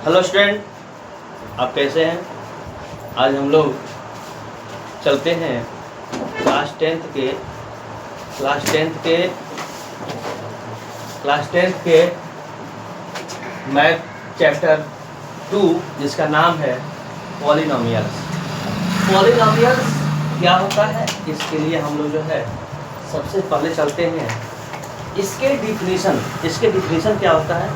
Hello student, आप कैसे हैं? आज हम लोग चलते हैं क्लास टेंथ के मैथ चैप्टर 2 जिसका नाम है पॉलिनोमियल्स। पॉलिनोमियल्स क्या होता है, इसके लिए हम लोग जो है सबसे पहले चलते हैं इसके डिफिनीशन क्या होता है।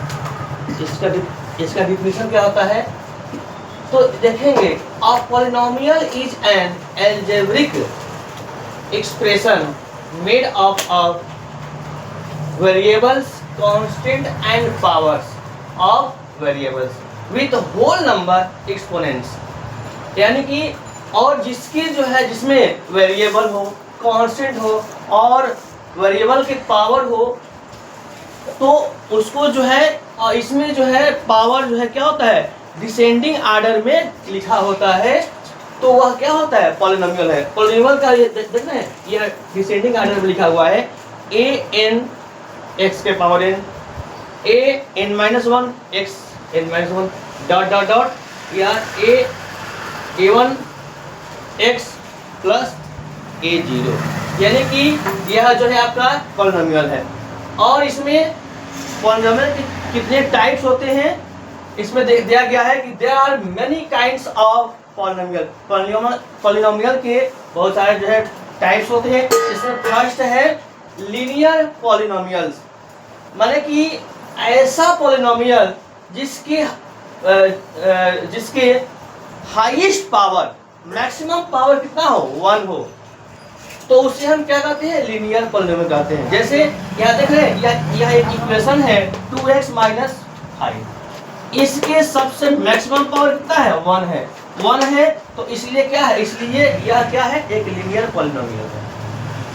इसका डिफिनीशन क्या होता है तो देखेंगे। A polynomial is an algebraic expression made up of variables, constant and powers of variables with whole number exponents. यानी कि और जिसकी जो है जिसमें वेरिएबल हो, कांस्टेंट हो और वेरिएबल की पावर हो, तो उसको जो है इसमें जो है पावर जो है क्या होता है डिसेंडिंग आर्डर में लिखा होता है, तो वह क्या होता है पॉलिनोमियल है। पॉलिनोमियल का ये देख रहे हैं, ये डिसेंडिंग आर्डर में लिखा हुआ है a n x के power n, a n minus 1 x n minus 1 dot dot dot या a1 x प्लस a0, यानी कि यह जो है आपका पॉलिनोमियल है। और इसमें पॉलिनोमियल के कितने टाइप्स होते हैं इसमें दिया गया है कि there are many kinds of polynomial. Polynomial के बहुत सारे जो है टाइप्स होते हैं। इसमें फर्स्ट है लीनियर पॉलिनोमियल्स, माने कि ऐसा पॉलिनोमियल जिसके हाईएस्ट पावर, मैक्सिमम पावर कितना हो 1 हो, तो उसे हम क्या कहते हैं लीनियर पॉलिनोमियल कहते हैं। जैसे यहाँ देख रहे हैं, यह एक इक्वेशन है 2x माइनस 5, इसके सबसे मैक्सिमम पावर कितना है 1 है, तो इसलिए क्या है, इसलिए यह क्या है एक लीनियर पॉलिनोमियल है।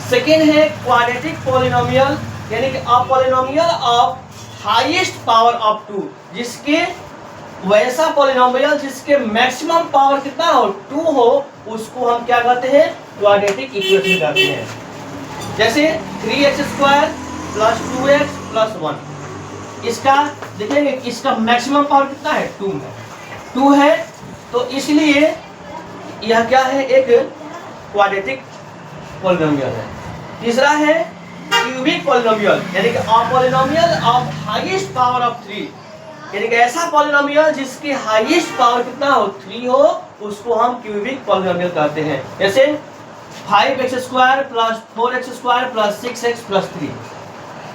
सेकेंड है क्वाड्रेटिक पॉलिनोमियल, यानी कि a polynomial of highest power of 2, जिसके वैसा पॉलिनोमियल जिसके मैक्सिमम पावर कितना हो 2 हो, उसको हम क्या कहते हैं क्वाड्रेटिक इक्वेशन कहते हैं। जैसे 3x square plus 2x plus 1, इसका देखेंगे इसका मैक्सिमम पावर कितना है 2 है, तो इसलिए यह क्या है एक क्वाड्रेटिक पॉलिनोमियल है। तीसरा है क्यूबिक पॉलिनोमियल, यानी कि a polynomial of highest power of 3, यानी कि ऐसा पॉलिनोमियल जिसकी हाईएस्ट पावर कितना हो 3 हो, उसको हम क्यूबिक पॉलिनोमियल कहते हैं। जैसे 5x square plus 4x square plus 6x plus 3।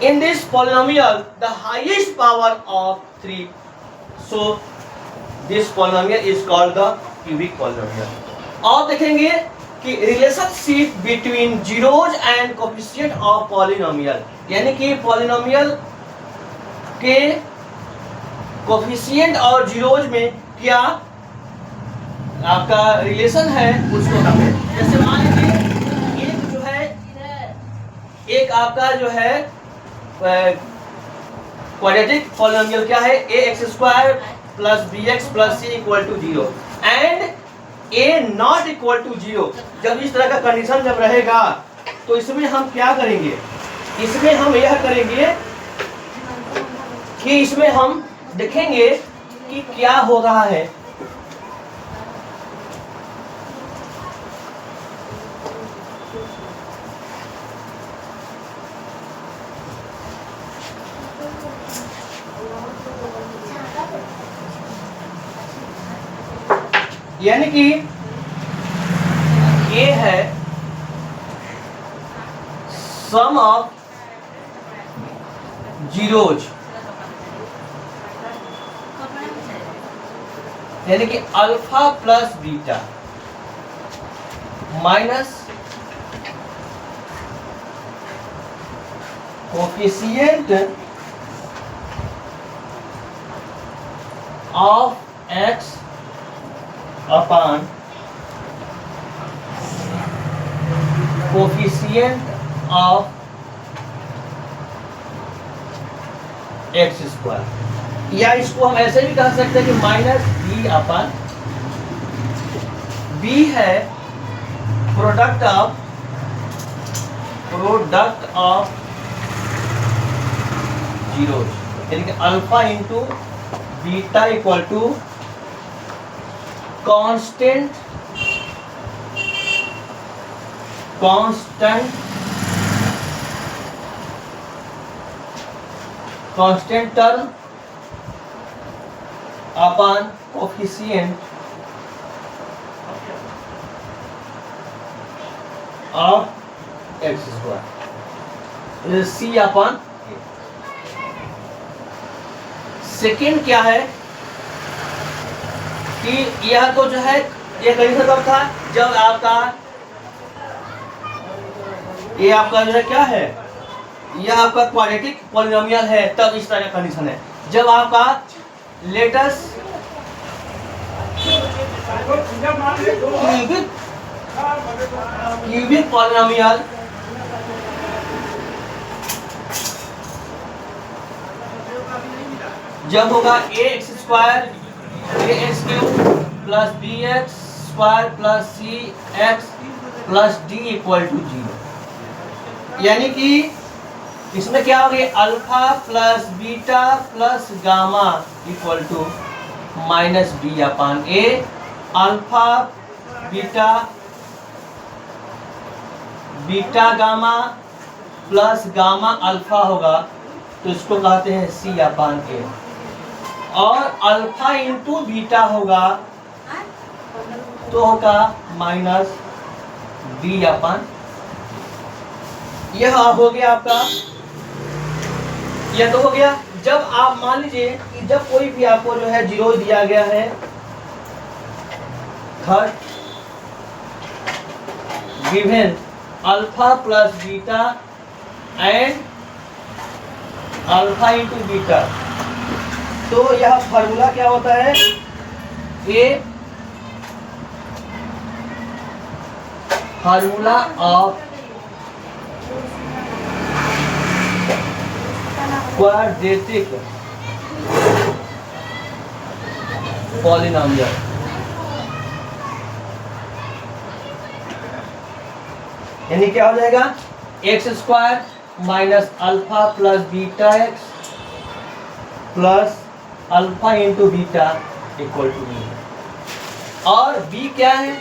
In this polynomial the highest power of 3, so this polynomial is called the cubic polynomial. और देखेंगे कि relationship between zeros and coefficient of polynomial, यानी कि polynomial के coefficient और zeros में क्या आपका रिलेशन है उसको कहते हैं। जैसे मान लीजिए एक जो है एक आपका जो है क्वाड्रेटिक पॉलिनोमियल क्या है ax square plus bx plus c equal to 0 and a not equal to 0। जब इस तरह का कंडीशन जब रहेगा तो इसमें हम क्या करेंगे, इसमें हम यह करेंगे कि इसमें हम देखेंगे कि क्या हो रहा है। यानी कि ये है सम ऑफ जीरोज, यानी कि alpha plus beta minus coefficient of x upon coefficient of x square, या इसको हम ऐसे भी कह सकते हैं कि माइनस बी अपॉन बी है प्रोडक्ट ऑफ जीरोज, यानी कि alpha into beta equal to constant term upon coefficient of x square c upon. Second क्या है कि यह तो जो है ये कंडीशन कब था, जब आपका ये आपका जो है क्या है, यह आपका क्वाड्रेटिक पॉलिनोमियल है, तब इस तरह का कंडीशन है। जब आपका लेटेस्ट क्यूबिक पॉलिनोमियल जब होगा A X square A X cube plus B X square plus C X plus D equal to 0, यानी कि इसमें क्या हो गया, alpha plus beta plus gamma equal to minus B upon A. Alpha beta gamma plus gamma alpha होगा तो इसको कहते हैं सी अपान ए, और अल्फा इंटू बीटा होगा तो होगा माइनस बी अपान। यह हो गया आपका, यह तो हो गया। जब आप मान लीजिए कि जब कोई भी आपको जो है जीरो दिया गया है, third given alpha plus beta and alpha into beta, तो यह फार्मूला क्या होता है, a formula of quadratic polynomial. यानी क्या हो जाएगा, x square minus alpha plus beta x plus alpha into beta equal to B. और बी क्या है,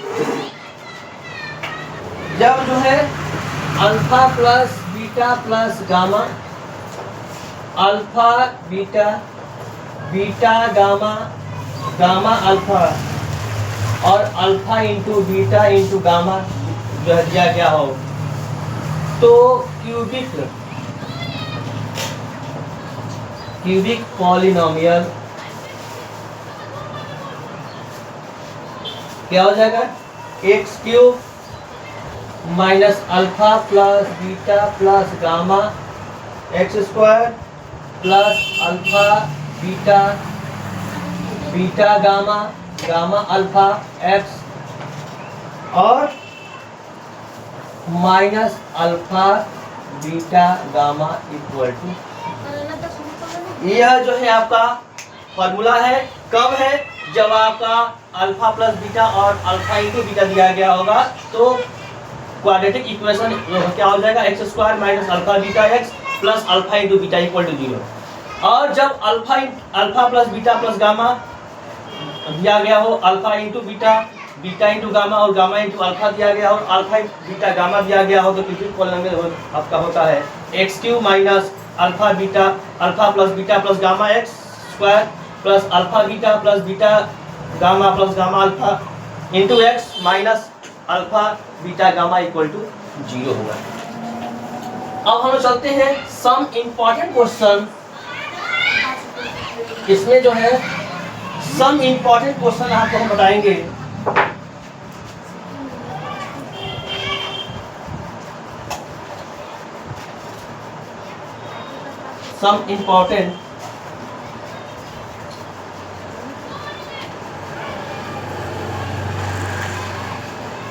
जब जो है alpha plus beta plus gamma, alpha beta beta gamma gamma alpha और alpha into beta into gamma जो है दिया गया हो, तो क्यूबिक पॉलिनोमियल क्या हो जाएगा, X cube minus alpha plus beta plus gamma x square plus alpha beta beta gamma gamma alpha X और minus alpha beta gamma equal to. यह जो है आपका फॉर्मूला है, कब है, जब आपका अल्फा प्लस बीटा और अल्फा इंटू बीटा दिया गया होगा, तो क्वाड्रेटिक इक्वेशन क्या हो जाएगा, x square minus alpha beta x plus alpha into beta equal to 0। और जब alpha plus beta plus gamma दिया गया हो, alpha into beta beta into gamma और गामा इंटू अल्फा दिया गया हो, अल्फा बीटा गामा दिया गया हो, तो क्यूबिक पॉलिनोमियल आपका होता है x cube minus alpha plus beta plus gamma x square plus alpha beta plus beta gamma plus gamma alpha into x minus alpha beta gamma equal to 0 होगा। अब हम चलते हैं सम इम्पॉर्टेंट क्वेश्चन। इसमें जो है सम इम्पॉर्टेंट क्वेश्चन आपको हम बताएंगे। Some important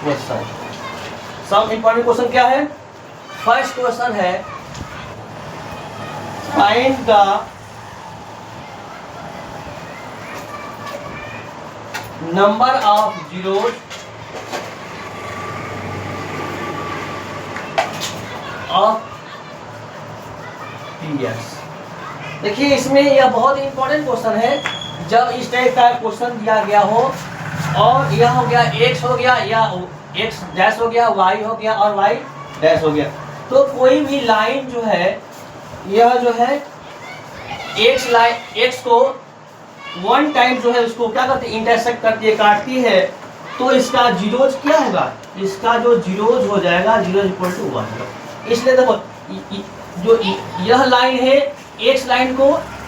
question. Some important question क्या है, फर्स्ट क्वेश्चन है find the number of zeros of px। देखिए इसमें यह बहुत ही इंपॉर्टेंट क्वेश्चन है। जब इस टाइप का क्वेश्चन दिया गया हो और यह हो गया x हो गया या x डैश हो गया, y हो गया और y डैश हो गया, तो कोई भी लाइन जो है यह जो है x को वन टाइम जो है उसको क्या करती है, इंटरसेक्ट करती है, काटती है, तो इसका जीरोज क्या होगा, इसका जो जीरोज हो जाएगा 0 = 1। इसलिए देखो जो यह लाइन है x लाइन को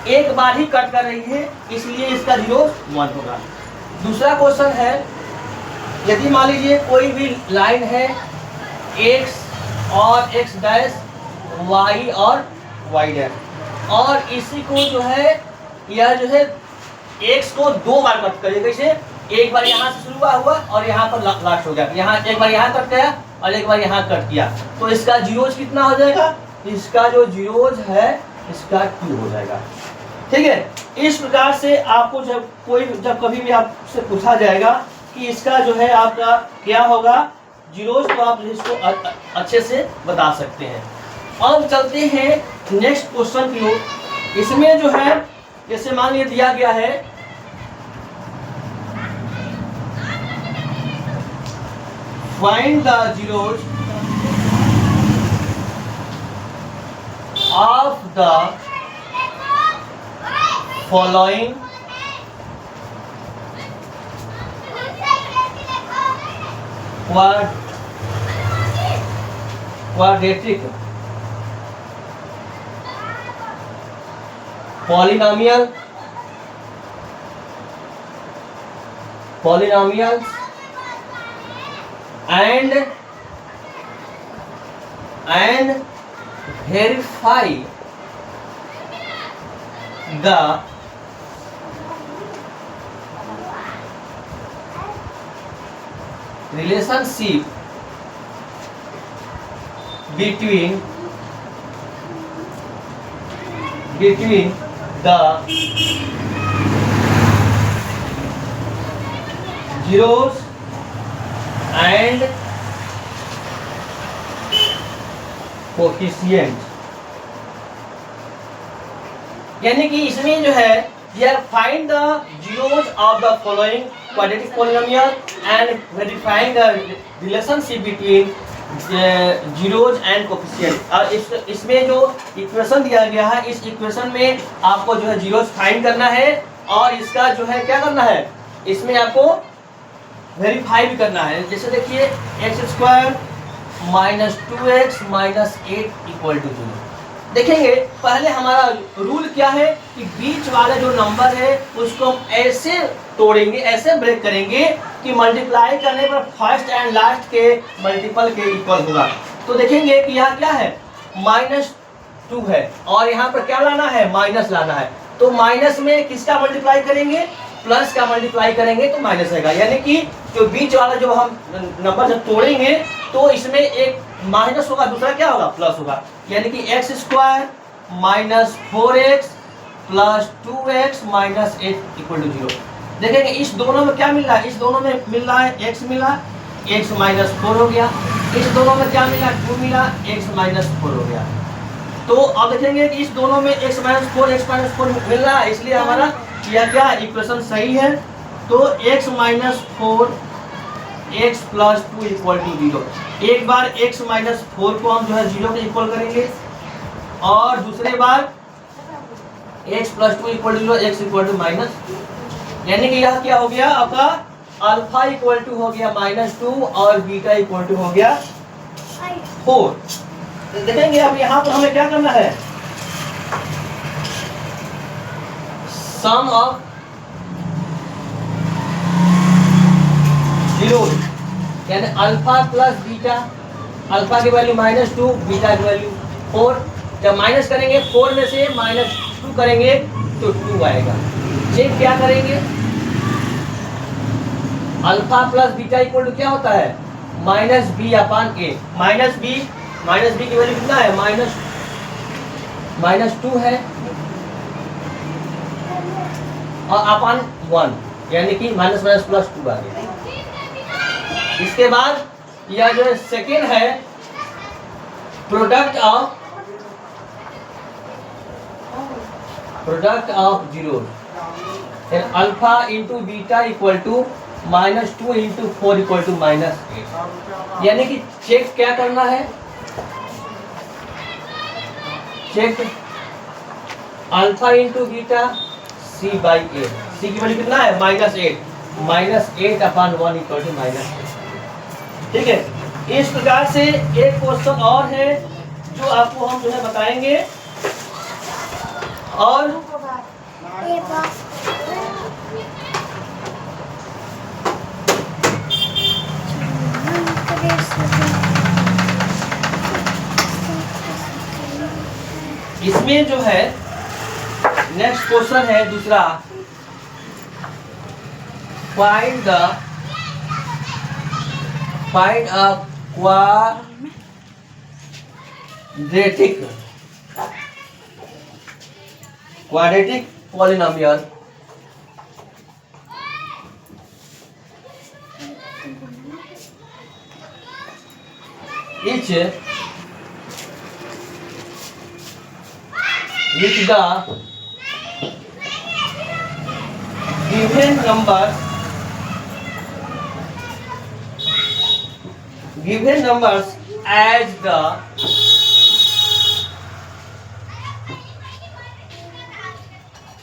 एक बार ही कट कर रही है, इसलिए इसका जीरोज 1 होगा। दूसरा क्वेश्चन है, यदि मान लीजिए कोई भी लाइन है x और x डैश, y और y डैश, और इसी को जो है यह जो है x को दो बार कट करेगा। कैसे, एक बार यहाँ से शुरू हुआ और यहाँ पर लास्ट हो गया, यहाँ एक बार यहाँ कट गया और एक बार यहाँ कट किया, तो इसका जीरोज कितना हो जाएगा, इसका जो जीरोज है इसका 2 हो जाएगा। ठीक है। इस प्रकार से आपको जब कभी भी आपसे पूछा जाएगा कि इसका जो है आपका क्या होगा जीरोज, तो आप इसको अच्छे से बता सकते हैं। अब चलते हैं नेक्स्ट क्वेश्चन की ओर। इसमें जो है जैसे मान लिया दिया गया है find the zeros of the following quadratic polynomials and verify the relationship between the zeros and coefficient. यानी कि इसमें जो है यह find the zeros of the following quadratic polynomial and verifying the relationship between zeros and coefficient. और इसमें जो equation दिया गया है, इस इक्वेशन में आपको जो है जीरोज फाइंड करना है और इसका जो है क्या करना है, इसमें आपको वेरीफाई भी करना है। जैसे देखिए x² - 2x - 8 = 0। देखेंगे पहले हमारा रूल क्या है कि बीच वाला जो नंबर है उसको हम ऐसे तोड़ेंगे, ऐसे ब्रेक करेंगे कि मल्टीप्लाई करने पर फर्स्ट एंड लास्ट के मल्टीपल के इक्वल होगा। तो देखेंगे कि यहाँ क्या है -2 है और यहाँ पर क्या लाना है, माइनस लाना है। तो माइनस में किसका मल्टीप्लाई करेंगे, प्लस का मल्टीप्लाई करेंगे तो माइनस आएगा। यानी कि जो बीच वाला जो हम नंबर जब तोड़ेंगे तो इसमें एक माइनस होगा, दूसरा क्या होगा, प्लस होगा। यानी कि x² - 4x + 2x - 8 = 0। देखेंगे इस दोनों में क्या मिल रहा है, इस दोनों में मिल रहा है x मिला, x - 4 हो गया। इस दोनों में क्या मिला, 2 मिला, x - 4 हो गया। तो अब देखेंगे कि इस दोनों में x - 4 मिल रहा है, इसलिए हमारा यह क्या इक्वेशन सही है। तो x - 4 x + 2 = 0। एक बार x - 4 को हम जो है 0 के इक्वल करेंगे और दूसरे बार x + 2 = 0, x = -। यानी कि यह क्या हो गया आपका अल्फा = हो गया -2 और बीटा = हो गया 4। तो देखेंगे अब यहाँ पर हमें क्या करना है, सम ऑफ जीरोज, यानी अल्फा प्लस बीटा, अल्फा की वैल्यू -2, बीटा की वैल्यू 4। जब माइनस करेंगे 4 में से -2 करेंगे तो 2 आएगा। चेक क्या करेंगे, alpha plus beta equal to क्या होता है, -b/a। माइनस बी की वैल्यू कितना है, -2 है और अपन 1, यानी कि -+2 आ गया। इसके बाद यह जो सेकेंड है product of product of zero, alpha into beta equal to -2 into 4 equal to -8। यानी कि चेक क्या करना है, check alpha into beta c by A, C की वैल्यू कितना है -8 अपॉन 1 इक्वल टू -8। ठीक है, इस प्रकार से एक क्वेश्चन और है जो आपको हम जो है बताएंगे। और इसमें जो है नेक्स्ट क्वेश्चन है दूसरा, find a quadratic polynomial which the given numbers as the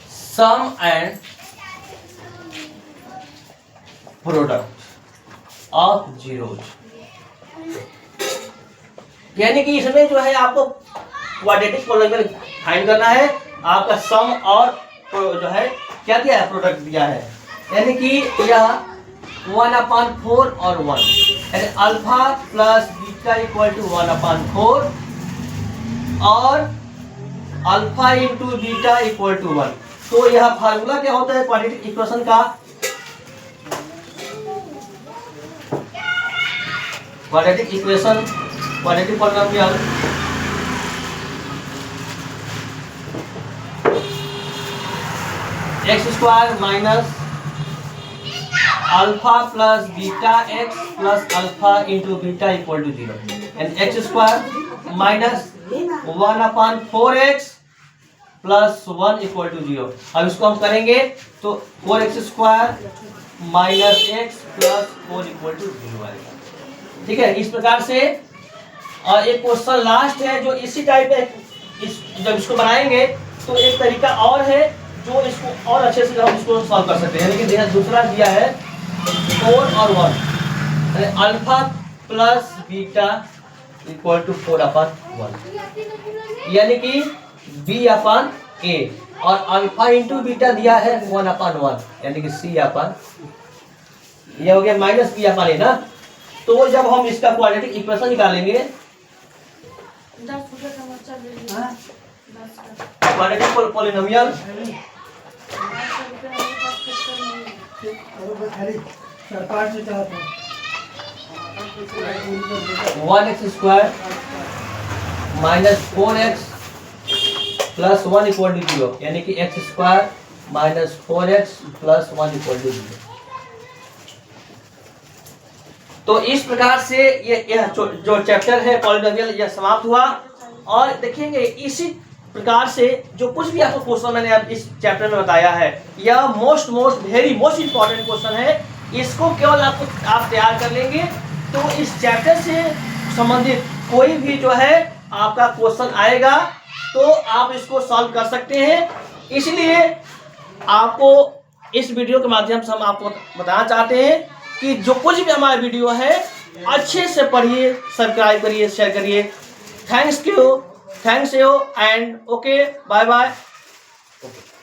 sum and product of zeros। यानी कि इसमें जो है आपको क्वाड्रेटिक पॉलिनोमियल फाइंड करना है, आपका सम और जो है क्या दिया है, प्रोडक्ट दिया है। यानी कि यह 1/4 और 1, यानी alpha plus beta equal to 1/4 और alpha into beta equal to 1। तो यह फार्मूला क्या होता है क्वाड्रेटिक इक्वेशन का, quadratic equation, quadratic polynomial x square minus alpha plus beta x plus alpha into beta equal to 0, and x square minus 1/4x plus 1 equal to 0। अब इसको हम करेंगे तो 4x square minus x plus 4 equal to 0 आएगा। ठीक है, इस प्रकार से। और एक क्वेश्चन लास्ट है जो इसी टाइप है, जब इसको बनाएंगे तो एक तरीका और है जो इसको और अच्छे से हम इसको सॉल्व कर सकते हैं। यानी कि दूसरा दिया है 4 और 1, alpha plus beta equal to 4/1, यानी कि b/a, और अल्फा इंटू बीटा दिया है 1/1, यानी कि c/, ये हो गया माइनस b/a ना। तो जब हम इसका क्वाड्रेटिक इक्वेशन निकालेंगे, quadratic polynomial 1x square minus 4x plus 1 equal to 0, यानी कि x square minus 4x plus 1 equal to 0। तो इस प्रकार से यह जो चैप्टर है पॉलिनोमियल यह समाप्त हुआ। और देखेंगे इसी प्रकार से जो कुछ भी आपको क्वेश्चन मैंने अब इस चैप्टर में बताया है, यह वेरी मोस्ट इंपॉर्टेंट क्वेश्चन है। इसको केवल आप तैयार कर लेंगे तो इस चैप्टर से संबंधित कोई भी जो है आपका क्वेश्चन आएगा तो आप इसको सॉल्व कर सकते हैं। इसलिए आपको इस वीडियो के माध्यम से हम आपको बताना चाहते हैं कि जो कुछ भी हमारा वीडियो है अच्छे से पढ़िए, सब्सक्राइब करिए, शेयर करिए। Thanks you and okay, bye bye.